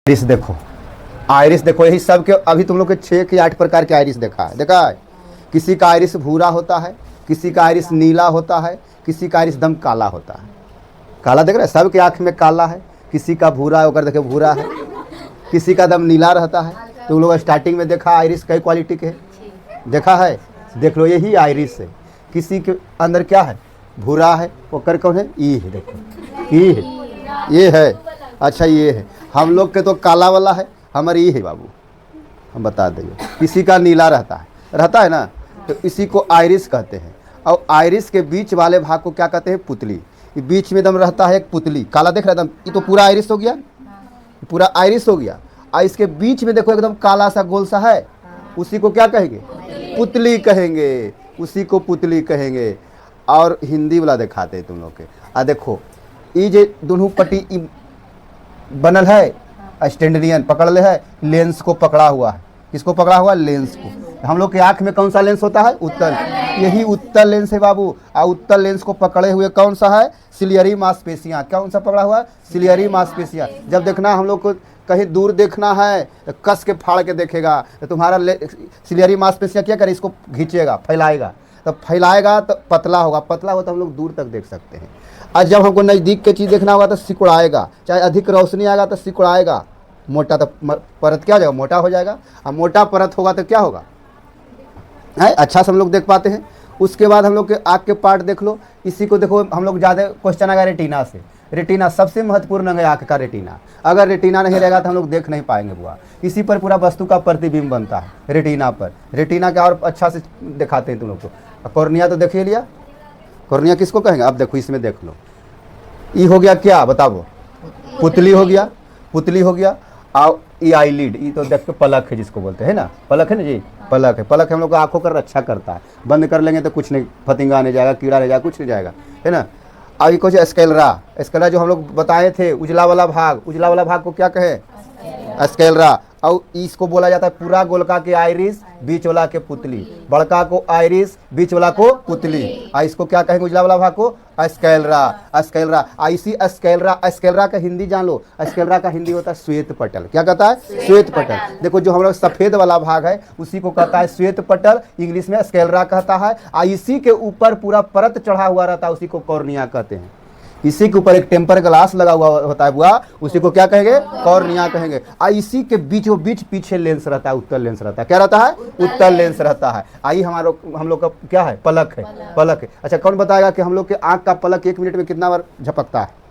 Iris देखो, iris देखो, यही सब के अभी तुम लोग के 6 कि 8 प्रकार के आइरिस देखा है। किसी का आइरिस भूरा होता है, किसी का आइरिस नीला होता है, किसी का आइरिस दम काला होता है। काला देख रहे हैं, सबके आँख में काला है, किसी का भूरा है, होकर देखे भूरा है, किसी का दम नीला रहता है। तो तुम लोग स्टार्टिंग में देखा आइरिस कई क्वालिटी के है, देखा है, देख लो यही आइरिस है। किसी के अंदर क्या है, भूरा है, वो कर कौन है, ई है, देखो ई है, ये है, अच्छा ये है। हम लोग के तो काला वाला है, हमारे ये है बाबू, हम बता देंगे। किसी का नीला रहता है ना, तो इसी को आइरिस कहते हैं। और आइरिस के बीच वाले भाग को क्या कहते हैं, पुतली। ये बीच में दम रहता है एक पुतली, काला देख रहा है, ये तो पूरा आइरिस हो गया, पूरा आइरिस हो गया। और इसके बीच में देखो एकदम काला सा गोल सा है, उसी को क्या कहेंगे, पुतली कहेंगे, उसी को पुतली कहेंगे। और हिंदी वाला दिखाते हैं तुम लोग के, देखो ये जो दोनों पट्टी बनल है, स्टैंडनियन पकड़ ले है, लेंस को पकड़ा हुआ है। किसको पकड़ा हुआ, लेंस को। हम लोग की आंख में कौन सा लेंस होता है, उत्तल, यही उत्तल लेंस है बाबू। और उत्तल लेंस को पकड़े हुए कौन सा है, सिलियरी मांसपेशियां। कौन सा पकड़ा हुआ है, सिलियरी मांसपेशियां। जब देखना हम लोग को कहीं दूर देखना है तो कस के फाड़ के देखेगा, तो तुम्हारा सिलियरी मांसपेशियां क्या करे, इसको खींचेगा, फैलाएगा। तो फैलाएगा तो पतला होगा, पतला हो तो हम लोग दूर तक देख सकते हैं। और जब हमको नज़दीक की चीज़ देखना होगा तो सिकुड़ाएगा, चाहे अधिक रोशनी आएगा तो सिकुड़ाएगा, मोटा तो परत क्या हो जाएगा, मोटा हो जाएगा। और मोटा परत होगा तो क्या होगा, है अच्छा से हम लोग देख पाते हैं। उसके बाद हम लोग के आँख के पार्ट देख लो, इसी को देखो हम लोग ज़्यादा क्वेश्चन आएगा रेटिना से। रेटिना सबसे महत्वपूर्ण अंग है आँख का, रेटिना। अगर रेटिना नहीं रहेगा तो हम लोग देख नहीं पाएंगे बुआ। इसी पर पूरा वस्तु का प्रतिबिंब बनता है, रेटिना पर। रेटिना का और अच्छा से दिखाते हैं तुम लोग को। कॉर्निया तो देख लिया, कॉर्निया किसको कहेंगे, अब देखो इसमें देख लो, ये हो गया क्या बताओ, पुतली हो गया, पुतली हो गया। और ये आईलिड, ये तो देख के पलक है जिसको बोलते हैं ना, पलक है ना जी, पलक है। पलक हम लोग आँखों का रक्षा करता है, बंद कर लेंगे तो कुछ नहीं, फतिंगा नहीं जाएगा, कीड़ा नहीं जाएगा, कुछ नहीं जाएगा, है ना। और ये कुछ स्केलरा, स्केलरा जो हम लोग बताए थे, उजला वाला भाग, उजला वाला भाग को क्या कहे, स्केलरा। और इसको बोला जाता है पूरा गोलका के आइरिस, बीच वाला के पुतली, बड़का को आइरिस, बीच वाला को पुतली। और इसको क्या कहेंगे, उजला वाला भाग को स्केलरा, स्केलरा। इसी स्केलरा, स्केलरा का हिंदी जान लो, स्केलरा का हिंदी होता है श्वेत पटल। क्या कहता है, श्वेत पटल। देखो जो हम लोग सफ़ेद वाला भाग है उसी को कहता है श्वेत पटल, इंग्लिश में स्केलरा कहता है। और इसी के ऊपर पूरा परत चढ़ा हुआ रहता है, उसी को कॉर्निया कहते हैं। इसी के ऊपर एक टेम्पर ग्लास लगा हुआ होता है बुआ, उसी को क्या कहेंगे, कॉर्निया कहेंगे। और इसी के बीचों बीच पीछे लेंस रहता है, उत्तल लेंस रहता है। क्या रहता है, उत्तल लेंस रहता है। आई हम लोग का क्या है, पलक है, पलक है। अच्छा कौन बताएगा कि हम लोग के आँख का पलक 1 मिनट में कितना बार झपकता है।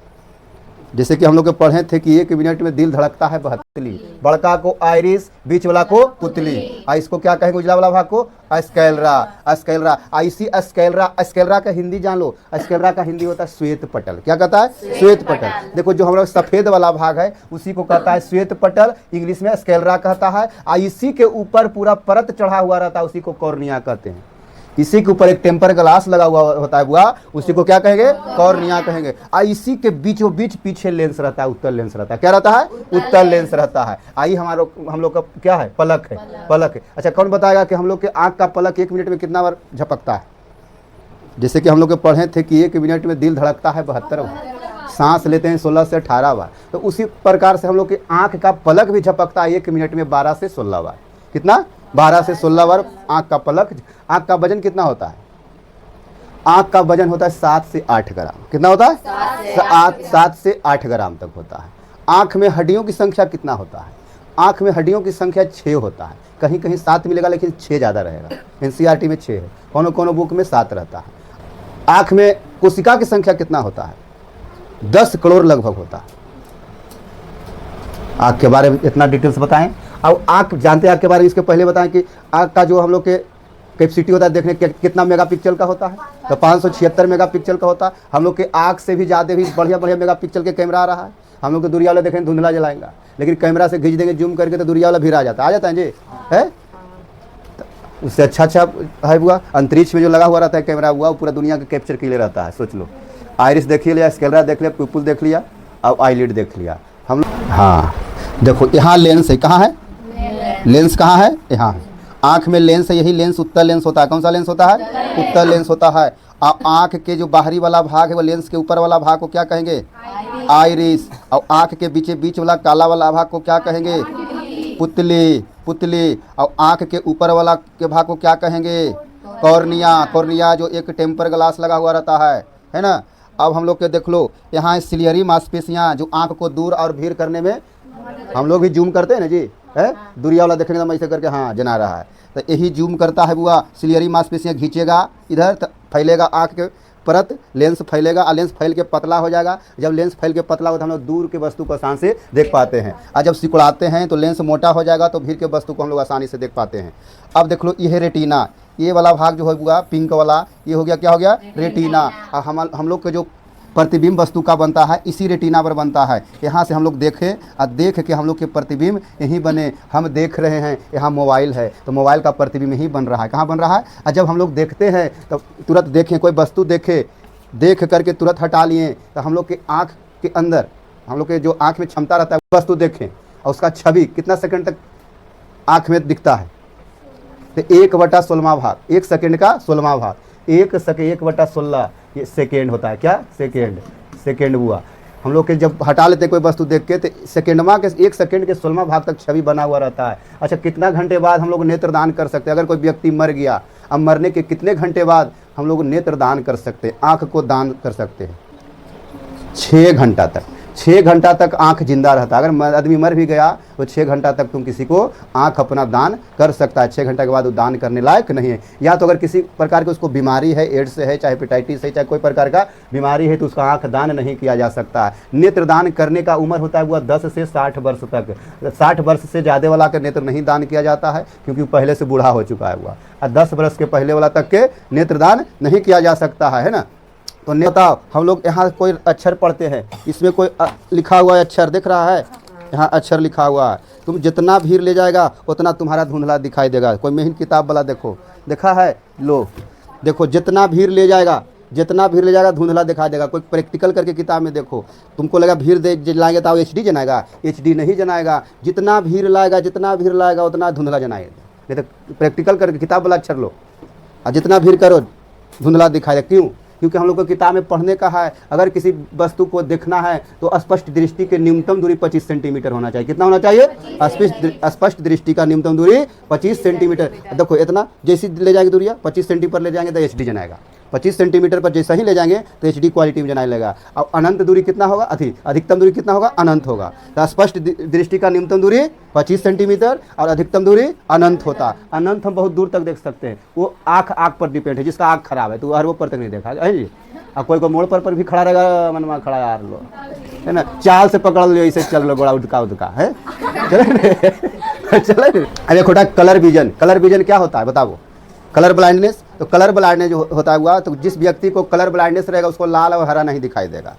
जैसे कि हम लोग पढ़े थे कि 1 मिनट में दिल धड़कता है 72। बड़का को आइरिस, बीच वाला को पुतली। और इसको क्या कहेंगे, उजला वाला भाग को स्केलरा, स्केलरा। इसी स्केलरा, स्केलरा का हिंदी जान लो, स्केलरा का हिंदी होता है श्वेत पटल। क्या कहता है, श्वेत पटल। देखो जो हम लोग सफ़ेद वाला भाग है उसी को कहता है श्वेत पटल, इंग्लिश में स्केलरा कहता है। और इसी के ऊपर पूरा परत चढ़ा हुआ रहता है, उसी को कॉर्निया कहते हैं। इसी के ऊपर एक टेम्पर ग्लास लगा हुआ होता है बुआ, उसी को क्या कहेंगे, कॉर्निया कहेंगे। और इसी के बीचों बीच पीछे लेंस रहता है, उत्तल लेंस रहता है। क्या रहता है, उत्तल लेंस रहता है। आई हम लोग का क्या है, पलक है, पलक है। अच्छा कौन बताएगा कि हम लोग के आँख का पलक 1 मिनट में कितना बार झपकता है। जैसे कि हम लोग पढ़े थे कि 1 मिनट में दिल धड़कता है 72 बार, सांस लेते हैं 16 से 18 बार। तो उसी प्रकार से हम लोग के आँख का पलक भी झपकता है 1 मिनट में 12 से 16 बार। कितना, 12 से 16 बार आँख का पलक। आँख का वजन कितना होता है, आँख का वजन होता है 7 से 8 ग्राम। कितना होता है, 7 से 8 ग्राम तक होता है। आँख में हड्डियों की संख्या कितना होता है, आँख में हड्डियों की संख्या 6 होता है। कहीं कहीं 7 मिलेगा लेकिन 6 ज़्यादा रहेगा। NCERT में 6 है, कोनो बुक में 7 रहता है। आँख में कोशिका की संख्या कितना होता है, 10 करोड़ लगभग होता है। आँख के बारे में इतना डिटेल्स बताएं। अब आँख जानते हैं, आँख के बारे में इसके पहले बताएं कि आँख का जो हम लोग के कैपेसिटी होता है देखने कितना मेगापिक्सल का होता है, तो 576 मेगापिक्सल का होता है। हम लोग के आँख से भी ज़्यादा भी बढ़िया मेगापिक्सल के कैमरा आ रहा है। हम लोग तो दूरिया वाला देखेंगे धुंधला जलाएंगा, लेकिन कैमरा से खींच देंगे जूम करके तो दूरिया वाला फिर आ जाता है जी, है। उससे अच्छा है बुआ, अंतरिक्ष में जो लगा हुआ रहता है कैमरा हुआ, वो पूरा दुनिया का कैप्चर के लिए रहता है। सोच लो, आइरिस देख लिया, स्केलरा देख लिया, पुपुल देख लिया, और आईलिड देख लिया हम लोग। हाँ देखो यहाँ लेंस है, कहाँ है, लेंस कहाँ है, यहाँ। आँख में लेंस है, यही लेंस उत्तल लेंस होता है। कौन सा लेंस होता है, उत्तल लेंस होता है। आँख के जो बाहरी वाला भाग है वो लेंस के ऊपर वाला भाग को क्या कहेंगे, आइरिस। और आँख के बीचे बीच वाला काला वाला भाग को क्या कहेंगे? पुतली। पुतली। और आँख के ऊपर वाला के भाग को क्या कहेंगे? कॉर्निया। कॉर्निया जो एक टेम्पर ग्लास लगा हुआ रहता है ना। अब हम लोग के देख लो, यहाँ सिलियरी मांसपेशियाँ जो आँख को दूर और भीड़ करने में हम लोग भी जूम करते हैं ना जी, है दूरिया वाला देखने का ऐसे करके हाँ जना रहा है, तो यही जूम करता है बुआ। सिलियरी मांसपेशियाँ खींचेगा इधर तो फैलेगा आँख के परत, लेंस फैलेगा और लेंस फैल के पतला हो जाएगा। जब लेंस फैल के पतला हो तो हम लोग दूर के वस्तु को आसानी से देख पाते हैं, और जब सिकुड़ाते हैं तो लेंस मोटा हो जाएगा तो भीड़ के वस्तु को हम लोग आसानी से देख पाते हैं। अब देख लो, ये है रेटिना। ये वाला भाग जो होगा पिंक वाला, ये हो गया क्या हो गया? रेटिना। और हम लोग के जो प्रतिबिंब वस्तु का बनता है इसी रेटिना पर बनता है। यहाँ से हम लोग देखें और देख के हम लोग के प्रतिबिंब यहीं बने। हम देख रहे हैं, यहाँ मोबाइल है तो मोबाइल का प्रतिबिंब यहीं बन रहा है। कहाँ बन रहा है? और जब हम लोग देखते हैं तो तुरंत देखें, कोई वस्तु देख करके तुरंत हटा लिए, तो हम लोग के आँख के अंदर, हम लोग के जो आँख में क्षमता रहता है वस्तु देखें और उसका छवि कितना सेकंड तक आँख में दिखता है? तो 1/16वां भाग, 1 सेकंड का 16वां भाग, 1/16 ये सेकेंड होता है। क्या? सेकेंड हुआ। हम लोग के जब हटा लेते हैं कोई वस्तु देख के तो सेकेंडवा के 1 सेकंड के 16वां भाग तक छवि बना हुआ रहता है। अच्छा, कितना घंटे बाद हम लोग नेत्र दान कर सकते हैं? अगर कोई व्यक्ति मर गया, अब मरने के कितने घंटे बाद हम लोग नेत्र दान कर सकते हैं, आँख को दान कर सकते हैं? 6 घंटा तक। 6 घंटा तक आँख जिंदा रहता है। अगर आदमी मर भी गया तो 6 घंटा तक तुम किसी को आँख अपना दान कर सकता है। 6 घंटा के बाद वो दान करने लायक नहीं है। या तो अगर किसी प्रकार की उसको बीमारी है, एड्स है, चाहे हेपेटाइटिस है, चाहे कोई प्रकार का बीमारी है, तो उसका आँख दान नहीं किया जा सकता है। नेत्र दान करने का उम्र होता है वो 10 से 60 वर्ष तक। 60 वर्ष से ज़्यादा वाला का नेत्र नहीं दान किया जाता है क्योंकि वो पहले से बूढ़ा हो चुका है हुआ, और 10 वर्ष के पहले वाला तक के नेत्र दान नहीं किया जा सकता है ना। तो बताओ, हम लोग यहाँ कोई अक्षर पढ़ते हैं, इसमें कोई लिखा हुआ अक्षर दिख रहा है? यहाँ अक्षर लिखा हुआ है। तुम जितना भीड़ ले जाएगा उतना तुम्हारा धुंधला दिखाई देगा। कोई मेहनत किताब वाला देखो, देखा है? लो देखो, जितना भीड़ ले जाएगा धुंधला दिखाई देगा। कोई प्रैक्टिकल करके किताब में देखो, तुमको लगा भीड़ जलाएंगे तो HD जनाएगा? HD नहीं जनाएगा। जितना भीड़ लाएगा उतना धुंधला जनाएगा। नहीं तो प्रैक्टिकल करके किताब वाला अक्षर लो और जितना भीड़ करो धुंधला दिखाएगा। क्यों? क्योंकि हम लोग को किताब में पढ़ने का है, अगर किसी वस्तु को देखना है तो स्पष्ट दृष्टि की न्यूनतम दूरी 25 सेंटीमीटर होना चाहिए। कितना होना चाहिए? स्पष्ट दृष्टि का न्यूनतम दूरी 25 सेंटीमीटर। देखो इतना जैसी ले जाएंगे दूरिया 25 सेंटीमीटर ले जाएंगे तो HD जनाएगा। 25 सेंटीमीटर पर जैसा ही ले जाएंगे तो HD क्वालिटी में जनाने लगेगा। और अनंत दूरी कितना होगा? अधिकतम दूरी कितना होगा? अनंत होगा। तो स्पष्ट दृष्टि का न्यूनतम दूरी 25 सेंटीमीटर और अधिकतम दूरी अनंत होता है। अनंत हम बहुत दूर तक देख सकते हैं। वो आँख पर डिपेंड है। जिसका आँख खराब है तो हर वो पर तक नहीं देखा है जी। और कोई मोड़ पर भी खड़ा रहेगा, मनवा खड़ा यार लो, है ना, चाल से पकड़ लो, ऐसे चल लो, गोड़ा उधका है चले। अरे खोटा कलर विजन क्या होता है बताओ? Colour blindness. तो कलर ब्लाइंडनेस जो होता हुआ, तो जिस व्यक्ति को कलर ब्लाइंडनेस रहेगा उसको लाल और हरा नहीं दिखाई देगा।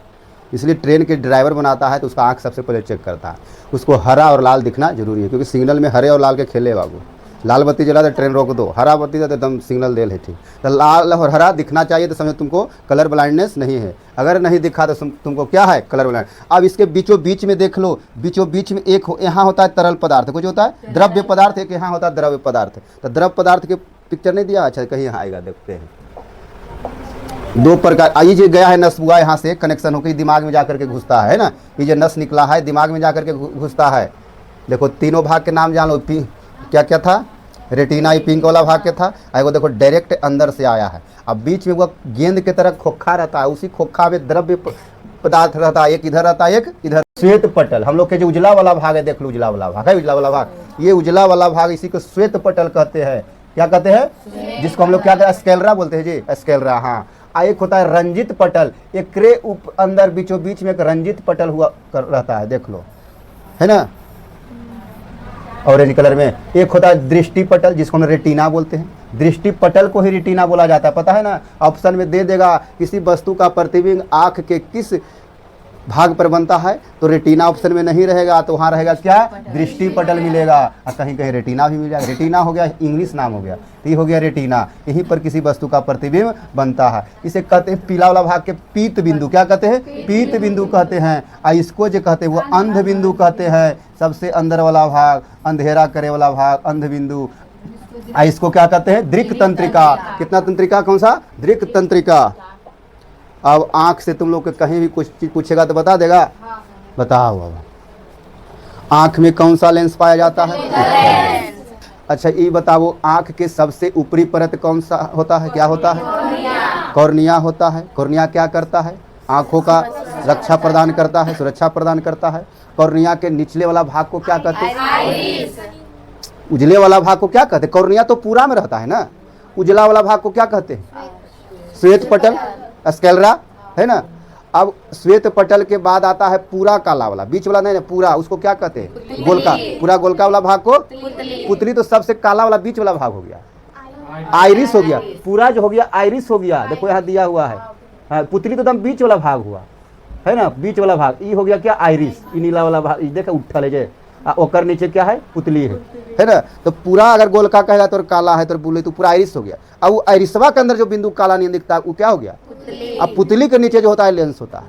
इसलिए ट्रेन के ड्राइवर बनाता है तो उसका आँख सबसे पहले चेक करता है, उसको हरा और लाल दिखना जरूरी है, क्योंकि सिग्नल में हरे और लाल के खेले बाबू। लाल बत्ती जला तो ट्रेन रोक दो, हरा बत्ती तो एकदम सिग्नल दे है ठीक। तो लाल और हरा दिखना चाहिए तो समझो तुमको कलर ब्लाइंडनेस नहीं है। अगर नहीं दिखा तो तुमको क्या है? Colour blind. अब इसके बीचों बीच में देख लो, बीचों बीच में एक यहाँ होता है तरल पदार्थ, कुछ होता है द्रव्य पदार्थ, एक यहाँ होता है द्रव्य पदार्थ। तो द्रव्य पदार्थ के पिक्चर नहीं दिया? अच्छा कहीं यहाँ आएगा, देखते हैं। 2 प्रकार, ये जो गया है नस हुआ यहाँ से कनेक्शन होकर दिमाग में जाकर के घुसता है ना। ये जो नस निकला है दिमाग में जाकर के घुसता है। देखो तीनों भाग के नाम जान लो। क्या क्या था? रेटिना, ये पिंक वाला भाग के था। वो देखो डायरेक्ट अंदर से आया है। अब बीच में वो गेंद के तरह खोखा रहता है, उसी खोखा में द्रव्य पदार्थ रहता है, एक इधर रहता है एक इधर। श्वेत पटल, हम लोग के जो उजला वाला भाग है, देख लो उजला वाला भाग है, उजला वाला भाग, ये उजला वाला भाग इसी को श्वेत पटल कहते हैं। क्या कहते हैं? जिसको हम लोग क्या कहते हैं? स्केलरा बोलते हैं जी, स्केलरा। हाँ, एक होता है रंजित पटल, एक अंदर बीचों बीच में एक रंजित पटल हुआ रहता है, देख लो, है ना, ऑरेंज कलर में। एक होता है दृष्टि पटल जिसको हम रेटिना बोलते हैं। दृष्टि पटल को ही रेटिना बोला जाता है, पता है ना। ऑप्शन में दे देगा किसी वस्तु का प्रतिबिंब आँख के किस भाग पर बनता है, तो रेटिना ऑप्शन में नहीं रहेगा, तो वहाँ रहेगा क्या? दृष्टि पटल मिलेगा। और कहीं कहीं रेटिना भी मिल जाएगा। रेटिना हो गया इंग्लिश नाम हो गया, तो ये हो गया रेटिना। यहीं पर किसी वस्तु का प्रतिबिंब बनता है। इसे कहते हैं पीला वाला भाग के पीत बिंदु। क्या कहते हैं? पीत बिंदु कहते हैं। और इसको जो कहते हैं वो अंध बिंदु कहते हैं। सबसे अंदर वाला भाग, अंधेरा करे वाला भाग अंध बिंदु। इसको क्या कहते हैं? दृक् तंत्रिका। कितना तंत्रिका? कौन सा? दृक् तंत्रिका। अब आँख से तुम लोग के कहीं भी कुछ चीज़ पूछेगा तो बता देगा। बताओ अब, आंख में कौन सा लेंस पाया जाता है? अच्छा ये बताओ, आंख के सबसे ऊपरी परत कौन सा होता है, क्या होता है? कॉर्निया होता है। कॉर्निया क्या करता है? आंखों का रक्षा प्रदान करता है, सुरक्षा प्रदान करता है। कॉर्निया के निचले वाला भाग को क्या कहते हैं? उजले वाला भाग को क्या कहते हैं? कॉर्निया तो पूरा में रहता है ना, उजला वाला भाग को क्या कहते हैं? श्वेत पटल, स्क्लेरा, है ना। अब श्वेत पटल के बाद आता है पूरा काला वाला, बीच वाला नहीं ना, पूरा, उसको क्या कहते हैं? गोलका। पूरा गोलका वाला भाग को पुतली। तो सबसे काला वाला बीच वाला भाग हो गया आइरिस हो गया। पूरा जो हो गया आइरिस हो गया, देखो यहाँ दिया हुआ है। पुतली तो एकदम बीच वाला भाग हुआ, है ना, बीच वाला भाग। ये हो गया क्या? आइरिस। ये नीला वाला भाग देखो उठल है जे, ओकर नीचे क्या है? पुतली है ना। तो पूरा अगर गोलका कहला तो काला है तो बोले तो पूरा आइरिस हो गया। अब वो आइरिसवा के अंदर जो बिंदु काला नहीं दिखता वो क्या हो गया? अब पुतली के नीचे जो होता है लेंस होता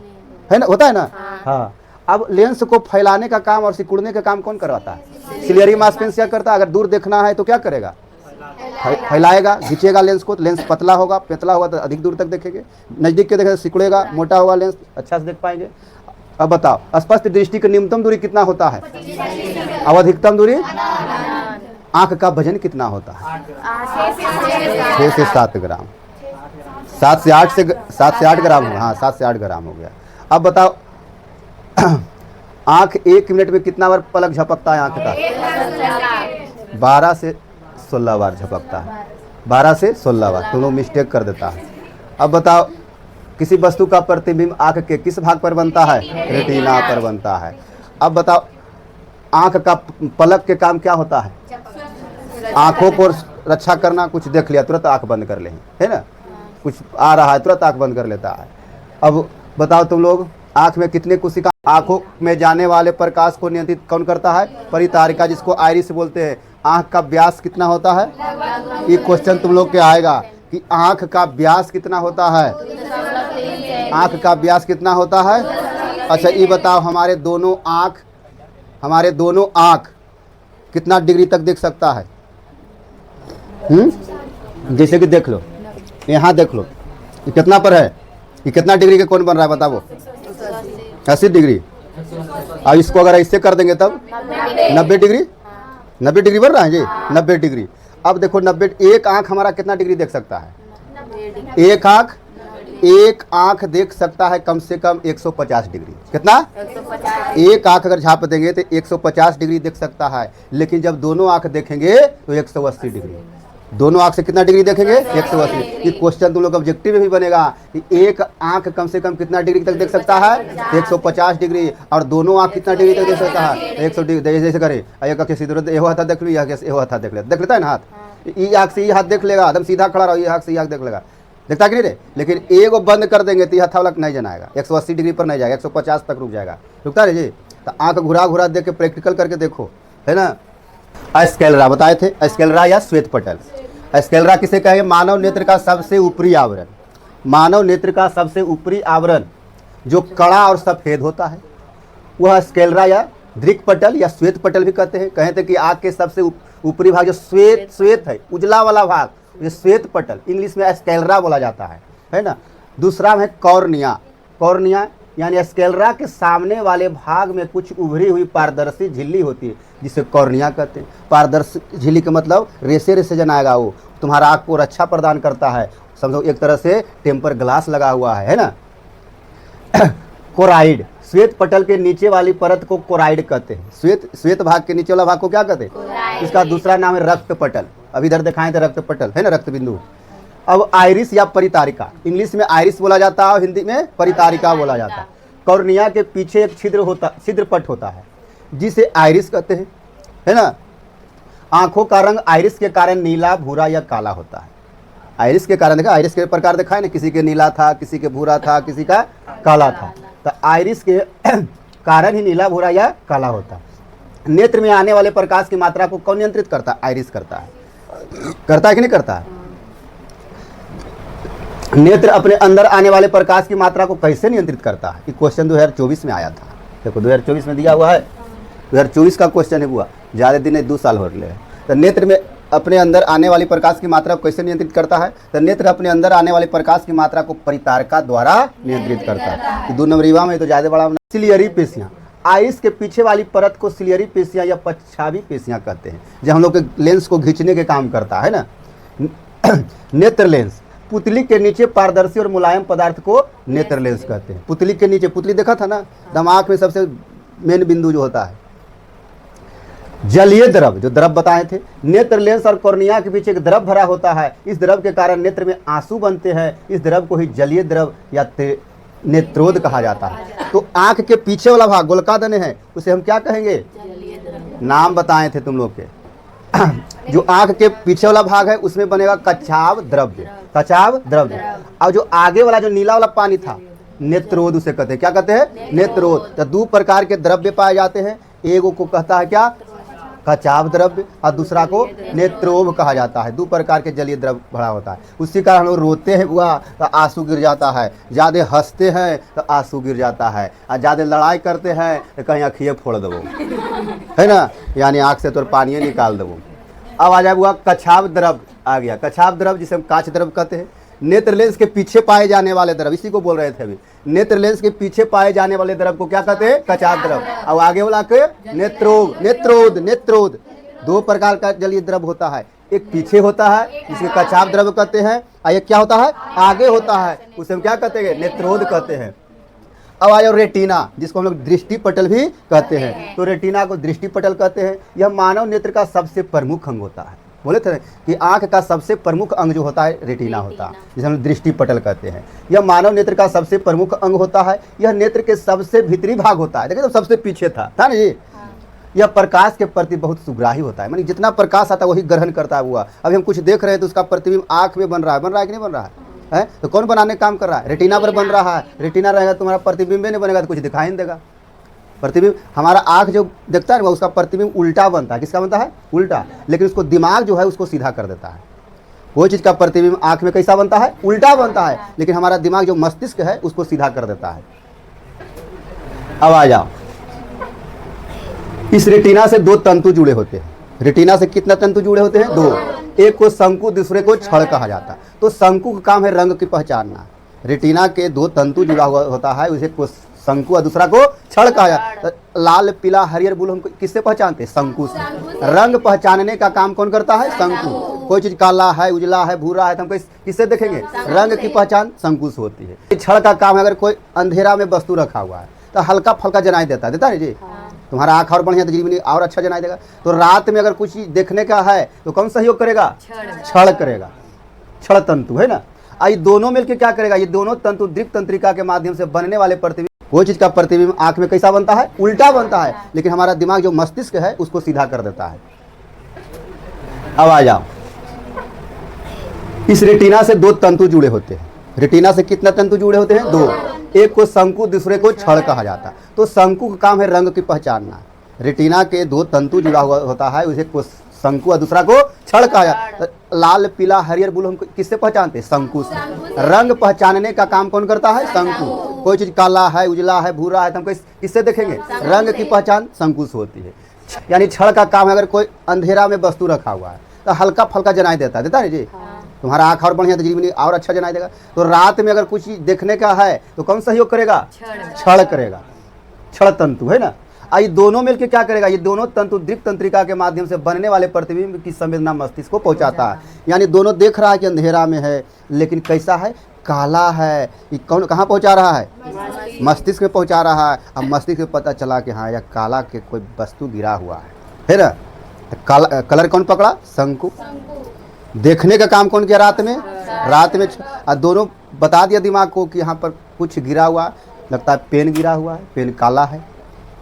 है ना, होता है ना। हाँ, अब लेंस को फैलाने का काम और सिकुड़ने का काम कौन करवाता है? सिलियरी मांसपेशियां करता है। अगर दूर देखना है तो क्या करेगा? फैलाएगा, खींचेगा लेंस को। लेंस पतला होगा तो अधिक दूर तक देखेंगे, नजदीक के देखेगा सिकुड़ेगा, मोटा होगा लेंस, अच्छा से देख पाएंगे। अब बताओ, स्पष्ट दृष्टि की न्यूनतम दूरी कितना होता है? अब अधिकतम दूरी? आंख का वजन कितना होता है? 6 से 7 ग्राम। 7 से 8 ग्राम। हाँ, 7 से 8 ग्राम हो गया। अब बताओ, आंख 1 मिनट में कितना बार पलक झपकता है? आंख का 12 से 16 बार झपकता है। 12 से 16 बार। तुम लोग मिस्टेक कर देता है। अब बताओ, किसी वस्तु का प्रतिबिंब आंख के किस भाग पर बनता है? रेटिना पर बनता है। अब बताओ, आंख का पलक के काम क्या होता है? आंखों को रक्षा करना। कुछ देख लिया तुरंत आंख बंद कर ले, है ना। कुछ आ रहा है तुरंत आंख बंद कर लेता है। अब बताओ तुम लोग, आंख में कितने कोशिका? आंखों में जाने वाले प्रकाश को नियंत्रित कौन करता है? परितारिका, जिसको आइरिस बोलते हैं। आंख का व्यास कितना होता है? ये क्वेश्चन तुम लोग के आएगा कि आंख का व्यास कितना होता है? आंख का व्यास कितना होता है? अच्छा ये बताओ, हमारे दोनों आंख कितना डिग्री तक देख सकता है? जैसे कि देख लो, यहाँ देख लो, ये कितना पर है? ये कितना डिग्री के कौन बन रहा है बताओ? 80 डिग्री। अब इसको अगर ऐसे कर देंगे तब 90 डिग्री। 90 डिग्री बन रहा है जी, 90 डिग्री। अब देखो 90, एक आंख हमारा कितना डिग्री देख सकता है? एक आंख देख सकता है कम से कम 150 डिग्री। कितना? एक आंख अगर झाँप देंगे तो 150 डिग्री देख सकता है। लेकिन जब दोनों आंख देखेंगे तो 180 डिग्री। दोनों आंख से कितना डिग्री देखेंगे? 180। ये क्वेश्चन तुम लोग ऑब्जेक्टिव में भी बनेगा कि एक आंख कम से कम कितना डिग्री तक देख सकता है? 150 डिग्री। और दोनों आंख कितना डिग्री तक देख सकता है? 100 डिग्री। जैसे करे एक आंख सीधे एहो हाथ देख लो, एहो हाथ देख लेता है ना। हाथ ये आंख से ये हाथ देख लेगा, एकदम सीधा खड़ा रहो, ये आंख से ये आंख देख लेगा, देखता कि नहीं रे। लेकिन एगो बंद कर देंगे तो हाथ वाला नहीं जनाएगा, 180 डिग्री पर नहीं जाएगा, 150 तक रुक जाएगा। रुकता है जी। तो आंख घुरा देख के प्रैक्टिकल करके देखो, है ना। स्क्लेरा बताए थे, स्क्लेरा या श्वेत पटल। स्क्लेरा किसे कहे? मानव नेत्र का सबसे ऊपरी आवरण। मानव नेत्र का सबसे ऊपरी आवरण जो कड़ा और सफेद होता है वह स्क्लेरा या दृक् पटल या श्वेत पटल भी कहते हैं। कहते हैं कि आँख के सबसे ऊपरी भाग जो श्वेत है, उजला वाला भाग, ये श्वेत पटल, इंग्लिश में स्क्लेरा बोला जाता है ना। दूसरा है कॉर्निया। कॉर्निया यानी स्क्लेरा के सामने वाले भाग में कुछ उभरी हुई पारदर्शी झिल्ली होती है जिसे कॉर्निया कहते हैं। पारदर्शी झिल्ली का मतलब रेसे जनाएगा, वो तुम्हारा आँख को रक्षा प्रदान करता है। समझो एक तरह से टेम्पर ग्लास लगा हुआ है ना। कोराइड, श्वेत पटल के नीचे वाली परत को कोराइड कहते हैं। श्वेत भाग के नीचे वाला भाग को क्या कहते हैं? इसका दूसरा नाम है रक्त पटल। अब इधर दिखाएं तो रक्त पटल है ना, रक्त बिंदु। अब आइरिस या परितारिका, इंग्लिश में आइरिस बोला जाता है और हिंदी में परितारिका बोला जाता है। कॉर्निया के पीछे एक छिद्रपट होता है जिसे आइरिस कहते हैं, है ना। आंखों का रंग आइरिस के कारण नीला, भूरा या काला होता है। आइरिस के कारण देखा, आइरिस के प्रकार दिखाए ना, किसी के नीला था, किसी के भूरा था, किसी का काला था। तो आइरिस के कारण ही नीला, भूरा या काला होता है। नेत्र में आने वाले प्रकाश की मात्रा को कौन नियंत्रित करता है? आइरिस करता है। करता है कि नहीं करता है? नेत्र अपने अंदर आने वाले प्रकाश की मात्रा को कैसे नियंत्रित करता है? ये क्वेश्चन 2024 में आया था। देखो 2024 में दिया हुआ है, 2024 का क्वेश्चन है हुआ, ज़्यादा दिन नहीं, 2 साल हो रहे हैं। तो नेत्र में अपने अंदर आने वाली प्रकाश की मात्रा को कैसे नियंत्रित करता है? तो नेत्र अपने अंदर आने वाली प्रकाश की मात्रा को परितारिका द्वारा नियंत्रित करता है। 2 नंबरीवा में तो ज़्यादा बड़ा सिलियरी पेशियाँ। आइस के पीछे वाली परत को सिलियरी पेशियां या पछावी पेशियां कहते हैं, जो हम लोग के लेंस को खींचने के काम करता है ना। नेत्र लेंस, पुतली के नीचे पारदर्शी और मुलायम पदार्थ को नेत्र लेंस कहते हैं। पुतली के नीचे, पुतली देखा था ना, दिमाग में सबसे मेन बिंदु जो होता है। जलीय द्रव, जो द्रव बताए थे, नेत्र लेंस और कॉर्निया के बीच एक द्रव भरा होता है। इस द्रव के कारण नेत्र में आंसू बनते हैं। इस द्रव को ही जलीय द्रव या नेत्रोद कहा जाता है। तो आंख के पीछे वाला भाग गोलका दने है, उसे हम क्या कहेंगे? नाम बताए थे तुम लोग के। जो आंख के पीछे वाला भाग है उसमें बनेगा कच्छाव द्रव्य, कच्छाव द्रव्य। और जो आगे वाला जो नीला वाला पानी था, नेत्रोद उसे कहते हैं। क्या कहते हैं? नेत्रोद। तो दो प्रकार के द्रव्य पाए जाते हैं, एगो को कहता है क्या? कच्छाव द्रव्य, और दूसरा को नेत्रोभ कहा जाता है। दो प्रकार के जलीय द्रव्य भरा होता है। उसी कारण हम लोग रोते हैं हुआ तो आंसू गिर जाता है, ज़्यादा हंसते हैं तो आंसू गिर जाता है, और ज़्यादा लड़ाई करते हैं तो कहीं आँखिए फोड़ दबो, है ना, यानी आँख से तो पानी निकाल दबो। अब आ जाए हुआ कच्छाव द्रव्य आ गया। कच्छाव द्रव्य जिसे हम काच द्रव्य कहते हैं। नेत्र लेंस के पीछे पाए जाने वाले द्रव, इसी को बोल रहे थे अभी। नेत्र लेंस के पीछे पाए जाने वाले द्रव को क्या कहते हैं? कच्छाव द्रव। और आगे वाला के नेत्रोद, नेत्रोद, नेत्रोद। दो प्रकार का जलीय द्रव होता है, एक पीछे होता है जिसके कच्छाव द्रव कहते हैं, और एक क्या होता है? आगे होता है, उसे हम क्या कहते हैं? नेत्रोद कहते हैं। अब आया रेटिना, जिसको हम लोग दृष्टि पटल भी कहते हैं। तो रेटिना को दृष्टि पटल कहते हैं। यह मानव नेत्र का सबसे प्रमुख अंग होता है। बोले थे कि आंख का सबसे प्रमुख अंग जो होता है रेटिना होता है, जिसे हम दृष्टि पटल कहते हैं। यह मानव नेत्र का सबसे प्रमुख अंग होता है। यह नेत्र के सबसे भीतरी भाग होता है। देखिए तो सबसे पीछे था ना जी। यह प्रकाश के प्रति बहुत सुग्राही होता है, मानी जितना प्रकाश आता है वही ग्रहण करता है हुआ। अभी हम कुछ देख रहे हैं तो उसका प्रतिबिंब आंख में बन रहा है कि नहीं बन रहा है? तो कौन बनाने का काम कर रहा है? रेटिना पर बन रहा है। रेटिना रहेगा तुम्हारा प्रतिबिंब नहीं बनेगा तो कुछ दिखाई नहीं देगा। प्रतिबिंब, हमारा आँख जो देखता है ना उसका प्रतिबिंब उल्टा बनता है। किसका बनता है? उल्टा। लेकिन उसको दिमाग जो है उसको सीधा कर देता है। कोई चीज़ का प्रतिबिंब आँख में कैसा बनता है? उल्टा बनता है, लेकिन हमारा दिमाग जो मस्तिष्क है उसको सीधा कर देता है। अब आ जाओ, इस रेटिना से दो तंतु जुड़े होते हैं। रेटिना से कितना तंतु जुड़े होते हैं? दो। एक को शंकु, दूसरे को छड़ कहा जाता है। तो शंकु का काम है रंग की पहचानना। रेटिना के दो तंतु जुड़ा हुआ होता है, उसे को शंकु और दूसरा को छड़ कहा जाता है। लाल, पीला, हरियर बुल हम किससे पहचानते हैं? शंकु से। रंग पहचानने का काम कौन करता है? शंकु। कोई चीज काला है, उजला है, भूरा है तो हम किससे देखेंगे? रंग की पहचान शंकु से होती है। छड़ का काम है, अगर कोई अंधेरा में वस्तु रखा हुआ है तो हल्का फल्का जनाई देता है जी। तुम्हारा आँख और बढ़िया तो जीवन और अच्छा जनाई देगा। तो रात में अगर कुछ देखने का है तो कौन सहयोग करेगा? छड़ करेगा, छड़ तंतु, है ना। ये दोनों मिलकर क्या करेगा? ये दोनों तंतु दीप्त तंत्रिका के माध्यम से बनने वाले प्रतिबिंब, कोई चीज का प्रतिबिंब आंख में कैसा बनता है? उल्टा बनता है, लेकिन हमारा दिमाग जो मस्तिष्क है उसको सीधा कर देता है। अब आ जाओ, इस रेटिना से दो तंतु जुड़े होते हैं। रेटिना से कितना तंतु जुड़े होते हैं? दो। एक को शंकु, दूसरे को छड़ कहा जाता है। तो शंकु का काम है रंग की पहचानना। रेटिना के दो तंतु जुड़ा हुआ होता है, उसे को शंकु और दूसरा को छड़ कहा जाता है। लाल, पीला, हरियर बुल हम किससे पहचानते हैं? शंकु से। रंग पहचानने का काम कौन करता है? शंकु। कोई चीज काला है, उजला है, भूरा है तो हम किससे देखेंगे? रंग की पहचान शंकु से होती है। यानी छड़ का काम है, अगर कोई अंधेरा में वस्तु रखा हुआ है तो हल्का फल्का जनाई देता है जी। तुम्हारा आँख और बढ़िया तो जीवन और अच्छा जनाई देगा। तो रात में अगर कुछ देखने का है तो कौन सहयोग करेगा? छड़ करेगा, छड़ तंतु, है ना। ये दोनों मिलकर क्या करेगा? ये दोनों तंतु दीप्त तंत्रिका के माध्यम से बनने वाले प्रतिबिंब की संवेदना मस्तिष्क को पहुंचाता है। यानी दोनों देख रहा है कि अंधेरा में है, लेकिन कैसा है? काला है। ये कौन कहाँ पहुंचा रहा है? मस्तिष्क में पहुंचा रहा है। अब मस्तिष्क में पता चला कि हाँ यह काला के कोई वस्तु गिरा हुआ है ना। कलर कौन पकड़ा? शंकु। देखने का काम कौन किया? रात में। रात में दोनों बता दिया दिमाग को कि यहाँ पर कुछ गिरा हुआ, लगता है पेन गिरा हुआ है, पेन काला है।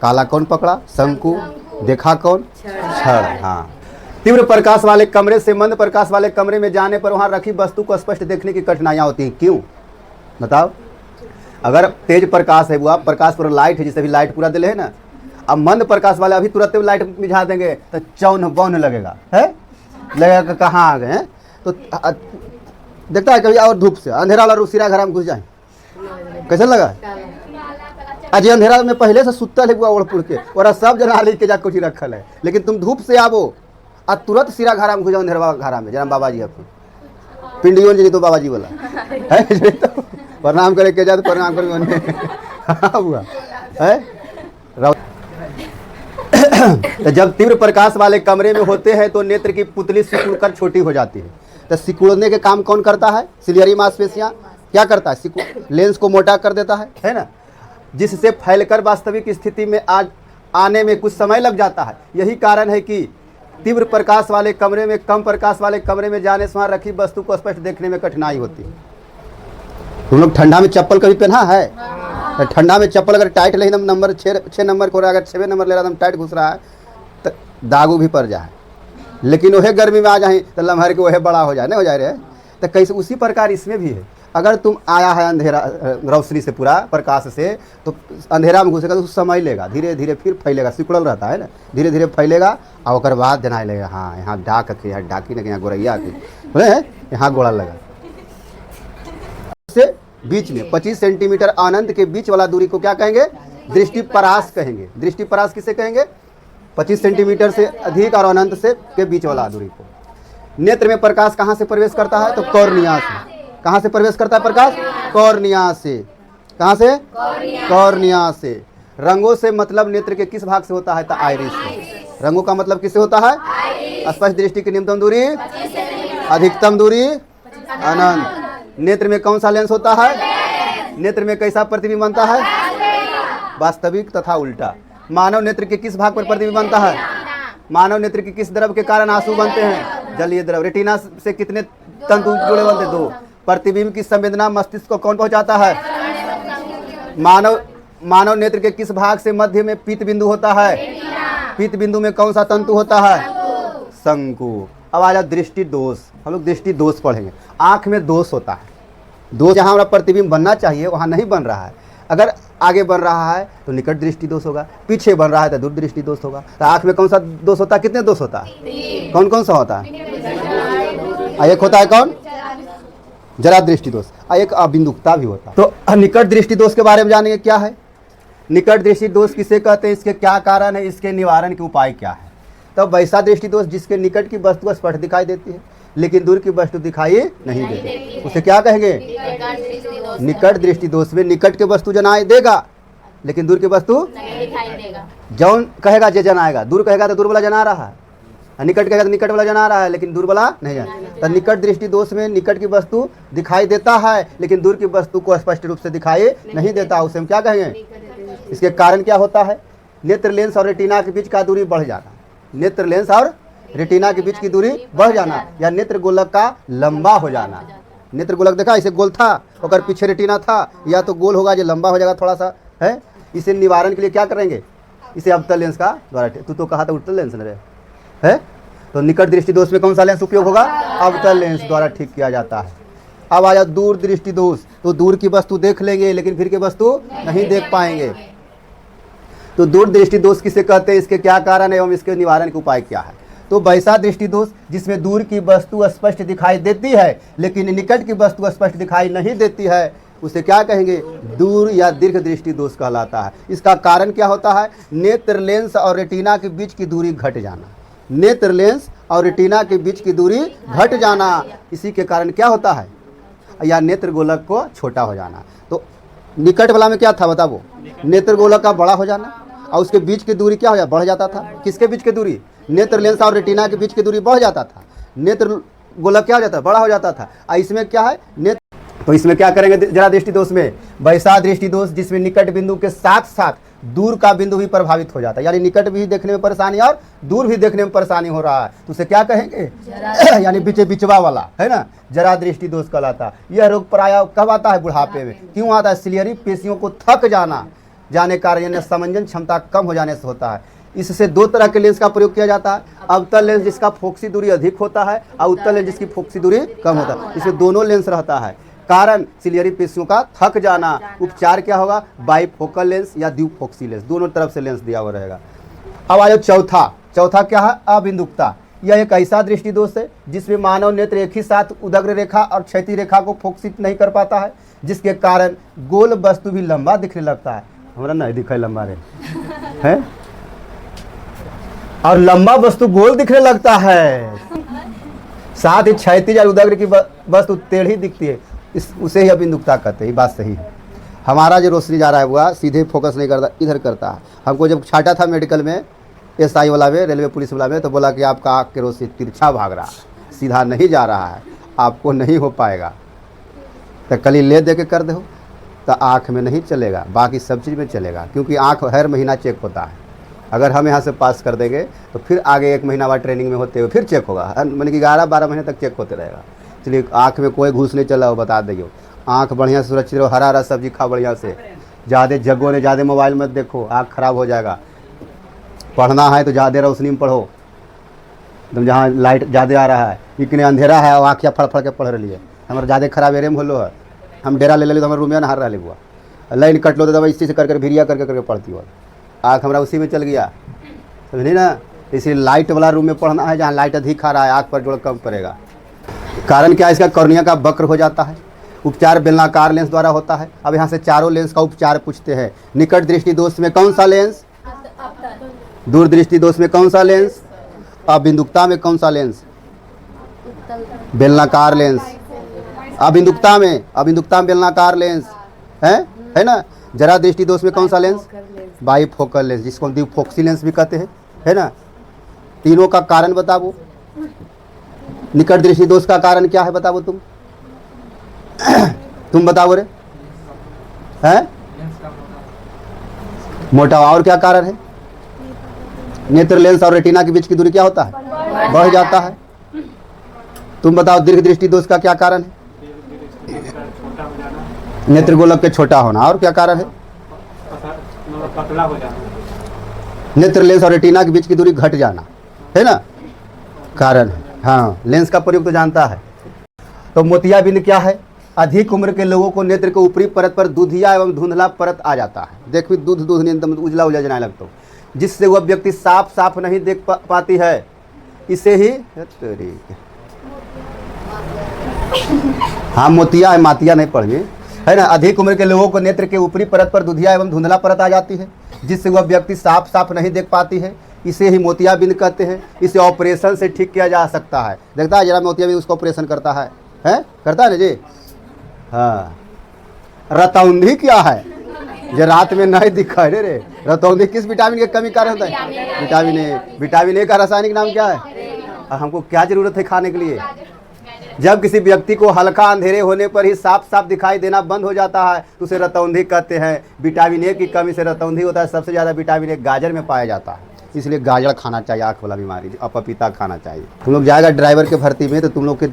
काला कौन पकड़ा? शंकु। देखा कौन? छड़। हाँ। तीव्र प्रकाश वाले कमरे से मंद प्रकाश वाले कमरे में जाने पर वहाँ रखी वस्तु को स्पष्ट देखने की कठिनाइयाँ होती हैं। क्यों बताओ? अगर तेज प्रकाश है, वो प्रकाश पर लाइट है, जिसे भी लाइट पूरा दिले है ना। अब मंद प्रकाश वाले अभी तुरंत लाइट मिझा देंगे तो चौन बौन लगेगा, है लगेगा कहाँ आ गए हैं। तो देखता है कभी और धूप से अंधेरा वाला सिरा घर में घुस जाए, कैसा लगा? आज अंधेरा में पहले से सुतल है ओढ़ पुड़ के, और सब जना ली के जा कुछ रखल है, लेकिन तुम धूप से आवो और तुरंत सिरा घरा में घुस जाओ, अंधेरा घरा में जना बाबा जी अपने पिंडियों जी तो बाबा जी वाला है तो प्रणाम करे के जा तो प्रणाम कर हुआ है। तो जब तीव्र प्रकाश वाले कमरे में होते हैं तो नेत्र की पुतली सिकुड़कर छोटी हो जाती है। तो सिकुड़ने के काम कौन करता है? सिलियरी मांसपेशियां क्या करता है? लेंस को मोटा कर देता है ना, जिससे फैलकर वास्तविक स्थिति में आने में कुछ समय लग जाता है। यही कारण है कि तीव्र प्रकाश वाले कमरे में कम प्रकाश वाले कमरे में जाने से वहाँ रखी वस्तु को स्पष्ट देखने में कठिनाई होती है। तुम लोग ठंडा में चप्पल कभी पहना है? तो ठंडा में चप्पल अगर टाइट ले एकदम नंबर 6 नंबर को, अगर 6 नंबर ले रहा एकदम टाइट घुस रहा है तो दागू भी पड़ जाए, लेकिन वह गर्मी में आ जाए तो लम्हर के वह बड़ा हो जाए, नहीं हो जाए रहे। तो कैसे उसी प्रकार इसमें भी है। अगर तुम आया है अंधेरा रोशनी से, पूरा प्रकाश से, तो अंधेरा में घुसेगा तो समय लेगा, धीरे धीरे फिर फैलेगा, सिकुड़ल रहता है ना, धीरे धीरे फैलेगा और उसके बाद जनाए लगेगा हाँ यहाँ डाक के, यहाँ डाकी न, यहाँ गोरैया के, यहाँ गोड़ा लगा। से बीच में 25 सेंटीमीटर अनंत के बीच वाला दूरी को क्या कहेंगे? दृष्टिपरास कहेंगे। दृष्टिपरास किसे कहेंगे? 25 सेंटीमीटर से अधिक और अनंत से के बीच वाला दूरी को। नेत्र में प्रकाश कहाँ से प्रवेश करता है? तो कॉर्निया से। कहाँ से प्रवेश करता है प्रकाश? कॉर्निया से। कहाँ से? कॉर्निया से। रंगों से मतलब नेत्र के किस भाग से होता है? तो आइरिस से। रंगों का मतलब किससे होता है? स्पष्ट दृष्टि की न्यूनतम दूरी, अधिकतम दूरी, अनंत। नेत्र में कौन सा लेंस होता है? नेत्र में कैसा प्रतिबिंब बनता है? वास्तविक तथा उल्टा। मानव नेत्र के किस भाग पर प्रतिबिंब बनता है? मानव नेत्र के किस द्रव के कारण आंसू बनते हैं? जलीय द्रव। रेटिना से कितने तंतु जुड़े बनते? 2। प्रतिबिंब की संवेदना मस्तिष्क को कौन पहुंचाता है? मानव नेत्र के किस भाग से मध्य में पीत बिंदु होता है? पीत बिंदु में कौन सा तंतु होता है? शंकु। अब आ जाओ दृष्टि दोष। हम लोग दृष्टि दोष पढ़ेंगे। आंख में दोष होता है। दोष जहाँ हमारा प्रतिबिंब बनना चाहिए वहाँ नहीं बन रहा है। अगर आगे बन रहा है तो निकट दृष्टि दोष होगा, पीछे बन रहा है तो दूर दृष्टि दोष होगा। तो आंख में कौन सा दोष होता है? कितने दोष होता है? कौन कौन सा होता है? एक होता है कौन? जरा दृष्टि दोष। एक अबिंदुकता भी होता है। तो निकट दृष्टि दोष के बारे में जानेंगे क्या है। निकट दृष्टि दोष किसे कहते हैं, इसके क्या कारण है, इसके निवारण के उपाय क्या है। तो वैसा दृष्टि दोष जिसके निकट की वस्तु स्पष्ट दिखाई देती है लेकिन दूर की वस्तु दिखाई नहीं देती, उसे क्या कहेंगे? निकट दृष्टि दोष में निकट की वस्तु जनाई देगा लेकिन दूर की वस्तु नहीं दिखाई देगा। जौन कहेगा जे जनाएगा, दूर कहेगा तो दूर वाला जना रहा है, निकट कहेगा तो निकट वाला जना रहा है लेकिन दूर वाला नहीं जाना। तो निकट दृष्टि दोष में निकट की वस्तु दिखाई देता है लेकिन दूर की वस्तु को स्पष्ट रूप से दिखाई नहीं देता, उसे हम क्या कहेंगे? इसके कारण क्या होता है? नेत्र लेंस और रेटिना के बीच का दूरी बढ़ जाना। नेत्र लेंस और रेटिना के बीच की दूरी बढ़ जाना या नेत्र गोलक का लंबा हो जाना। नेत्र गोलक देखा, इसे गोल था और पीछे रेटिना था, या तो गोल होगा जो लंबा हो जाएगा थोड़ा सा है। इसे निवारण के लिए क्या करेंगे? इसे अवतल लेंस का द्वारा, तू तो कहा था उत्तल लेंस न है, तो निकट दृष्टि दोष में कौन सा लेंस उपयोग होगा? अवतल लेंस द्वारा ठीक किया जाता है। अब आया दूर दृष्टि दोष। तो दूर की वस्तु देख लेंगे लेकिन फिर की वस्तु नहीं देख पाएंगे। तो दूर दृष्टि दोष किसे कहते हैं, इसके क्या कारण है एवं इसके निवारण के उपाय क्या है। तो वैसा दृष्टि दोष जिसमें दूर की वस्तु स्पष्ट दिखाई देती है लेकिन निकट की वस्तु स्पष्ट दिखाई नहीं देती है, उसे क्या कहेंगे? दूर या दीर्घ दृष्टि दोष कहलाता है। इसका कारण क्या होता है? नेत्र लेंस और रेटिना के बीच की दूरी घट जाना। नेत्र लेंस और रेटिना के बीच की दूरी घट जाना, इसी के कारण क्या होता है? या नेत्र गोलक को छोटा हो जाना। तो निकट वाला में क्या था बता? वो नेत्र गोलक का बड़ा हो जाना और उसके बीच की दूरी क्या हो जाता? बढ़ जाता था। किसके बीच की दूरी? नेत्र लेंस और रेटिना के बीच की दूरी बढ़ जाता था, नेत्र गोलक क्या हो जाता? बड़ा हो जाता था। और इसमें क्या है? नेत्र। तो इसमें क्या करेंगे जरा दृष्टि दोष में? वैसा दृष्टि दोष जिसमें निकट बिंदु के साथ साथ दूर का बिंदु भी प्रभावित हो जाता है, यानी निकट भी देखने में परेशानी और दूर भी देखने में परेशानी हो रहा है, तो उसे क्या कहेंगे? यानी बीचे बिचवा वाला है ना, जरा दृष्टि दोष कहलाता है। यह रोग प्रायः कब आता है? बुढ़ापे में। क्यों आता है? सिलियरी पेशियों को थक जाने कारण समंजन क्षमता कम हो जाने से होता है। इससे 2 तरह के लेंस का प्रयोग किया जाता है। अवतल लेंस जिसका फोकसी दूरी अधिक होता है और उत्तल लेंस जिसकी फोकसी दूरी कम होता है। इसमें दोनों लेंस रहता है। कारण सिलियरी पेशियों का थक जाना। उपचार क्या होगा? बाइफोकल लेंस या द्विफोक्सी लेंस, दोनों तरफ से लेंस दिया हुआ रहेगा। अब आयो चौथा क्या है? अबिंदुकता। यह एक ऐसा दृष्टि दोष है जिसमें मानव नेत्र एक ही साथ उदग्र रेखा और क्षैतिज रेखा को फोकसित नहीं कर पाता है, जिसके कारण गोल वस्तु भी लंबा दिखने लगता है। हमारा नहीं दिखाई लंबा रे है और लंबा वस्तु गोल दिखने लगता है, साथ ही क्षैतिज और उदग्र की वस्तु टेढ़ी दिखती है, उसे ही अबिंदुकता कहते हैं। ये बात सही है। हमारा जो रोशनी जा रहा है वह सीधे फोकस नहीं करता, इधर करता है। हमको जब छाटा था मेडिकल में SI वाला में, रेलवे पुलिस वाला में, तो बोला कि आपका आँख के रोशनी तिरछा भाग रहा है, सीधा नहीं जा रहा है, आपको नहीं हो पाएगा। तो कल ले दे के कर दो तो आँख में नहीं चलेगा, बाकी सब चीज़ में चलेगा, क्योंकि आँख हर महीना चेक होता है। अगर हम यहाँ से पास कर देंगे तो फिर आगे 1 महीना बाद ट्रेनिंग में होते हुए फिर चेक होगा, माने कि 11-12 महीने तक चेक होते रहेगा। इसलिए आँख में कोई घूस नहीं चला हो, बता दियो। आँख बढ़िया से सुरक्षित रहो, हरा हरा सब्जी खाओ बढ़िया से, ज़्यादा जगहों ने ज़्यादा मोबाइल मत देखो, आँख खराब हो जाएगा। पढ़ना है तो ज़्यादा रोशनी में पढ़ो, एकदम जहाँ लाइट ज़्यादा आ रहा है, इतने अंधेरा है और आँख या फड़ फड़ के पढ़ रही है। हमारे ज़्यादा खराब एरिया में होलो है, हम डेरा ले तो हमारे रूम में नहार रहा हुआ, लाइन कट लो तो दवा इसी से कर भिरिया करके पढ़ती हो, आँख हमारा उसी में चल गया, समझे ना। इसलिए लाइट वाला रूम में पढ़ना है, जहाँ लाइट अधिक आ रहा है आँख पर जोड़ कम पड़ेगा। कारण क्या है, इसका कॉर्निया का वक्र हो जाता है। उपचार बेलनाकार लेंस द्वारा होता है। अब यहाँ से चारों लेंस का उपचार पूछते हैं। निकट दृष्टि दोष में कौन सा लेंस? दूर दृष्टि दोष में कौन सा लेंस? अबिंदुकता में कौन सा लेंस? बेलनाकार लेंस। अबिंदुकता में बेलनाकार लेंस है ना। जरा दृष्टि दोष में कौन सा लेंस? बाईफोकल लेंस, जिसको हम द्विफोक्सी लेंस भी कहते हैं, है ना। तीनों का कारण बताओ। निकट दृष्टि दोष का कारण क्या है बताओ तुम? तुम बताओ रे। हैं? मोटापा। और क्या कारण है? नेत्र लेंस और रेटिना के बीच की दूरी क्या होता है? बढ़ जाता है। तुम बताओ दीर्घ दृष्टि दोष का क्या कारण है? नेत्र गोलक के छोटा होना। और क्या कारण है? पतला हो जाना। नेत्र लेंस और रेटिना के बीच की दूरी घट जाना, है ना, कारण है। हाँ, लेंस का प्रयोग तो जानता है। तो मोतियाबिंद क्या है? अधिक उम्र के लोगों को नेत्र के ऊपरी परत पर दूधिया एवं धुंधला परत आ जाता है। देख भी दूध नहीं, एकदम उजला उजला जाने लगता, जिससे वह व्यक्ति साफ नहीं देख पाती है। इसे ही हाँ मोतिया है, मातिया नहीं पढ़िए, है ना। अधिक उम्र के लोगों को नेत्र के ऊपरी परत पर दूधिया एवं धुंधला परत आ जाती है, जिससे वह व्यक्ति साफ नहीं देख पाती है। इसे ही मोतियाबिंद कहते हैं। इसे ऑपरेशन से ठीक किया जा सकता है। देखता है जरा मोतियाबिंद उसको ऑपरेशन करता है करता है ना जी। हाँ, रतौंधी क्या है? जो रात में नहीं दिखा रे। रतौंधी किस विटामिन की कमी कारण होता है? Vitamin A. विटामिन ए का रासायनिक नाम क्या है? हमको क्या जरूरत है खाने के लिए? जब किसी व्यक्ति को हल्का अंधेरे होने पर ही साफ दिखाई देना बंद हो जाता है तो उसे रतौंधी कहते हैं। विटामिन ए की कमी से रतौंधी होता है। सबसे ज़्यादा विटामिन ए गाजर में पाया जाता है, इसलिए गाजर खाना चाहिए आँख वाला बीमारी। और पपीता खाना चाहिए। तुम लोग जाएगा ड्राइवर के भर्ती में तो तुम लोग के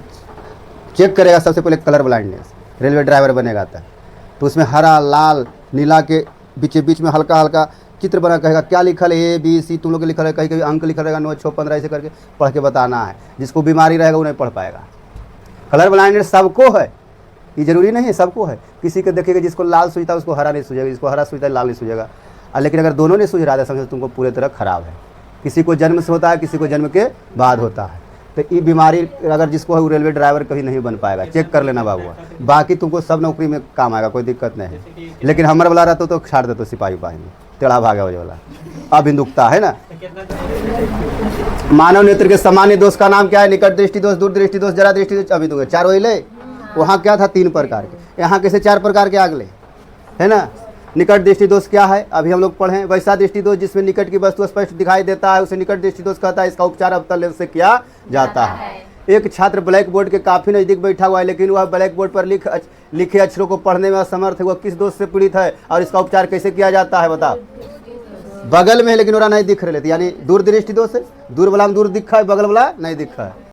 चेक करेगा सबसे पहले कलर ब्लाइंडनेस। रेलवे ड्राइवर बनेगा तो उसमें हरा लाल नीला के बीच में हल्का चित्र बना, कहेगा क्या लिखल है ABC, तुम लोग के लिखल है, कहीं अंक लिखल रहेगा 9, 6, 15 ऐसे करके पढ़ के बताना है। जिसको बीमारी रहेगा वो नहीं पढ़ पाएगा। कलर ब्लाइंडनेस सबको है, ये जरूरी नहीं है सबको है। किसी को देखेगा जिसको लाल सूझता है उसको हरा नहीं सूझेगा, जिसको हरा सूझता है लाल नहीं सूझेगा। लेकिन अगर दोनों नहीं सूझ रहा है समझो तुमको पूरे तरह खराब है। किसी को जन्म से होता है, किसी को जन्म के बाद होता है। तो ये बीमारी अगर जिसको है वो रेलवे ड्राइवर कभी नहीं बन पाएगा। चेक कर लेना बाबू, बाकी तुमको सब नौकरी में काम आएगा, कोई दिक्कत नहीं है। लेकिन हमारे वाला रहता तो छाड़ देते सिपाही उपाही में, टेढ़ा भागा वाला। अबिंदुकता है ना। मानव नेत्र के सामान्य दोष का नाम क्या है? निकट दृष्टि दोष, दूर दृष्टि दोष, जरा दृष्टि दोष, अबिंदुकता। चारों ही ले। वहाँ क्या था? 3 प्रकार के, यहाँ कैसे 4 प्रकार के आगले, है ना। निकट दृष्टि दोष क्या है? अभी हम लोग पढ़े। वैसा दृष्टि दोष जिसमें निकट की वस्तु स्पष्ट दिखाई देता है उसे निकट दृष्टि दोष कहता है। इसका उपचार अवतल लेंस से किया जाता है। एक छात्र ब्लैक बोर्ड के काफी नजदीक बैठा हुआ है, लेकिन वह ब्लैक बोर्ड पर लिखे अक्षरों को पढ़ने में असमर्थ है। वह किस दोष से पीड़ित है और इसका उपचार कैसे किया जाता है बताओ? बगल में है लेकिन वह नहीं दिख रहे, यानी दूर दृष्टि दोष है। दूर वाला में दूर दिखा है, बगल वाला नहीं दिखा है।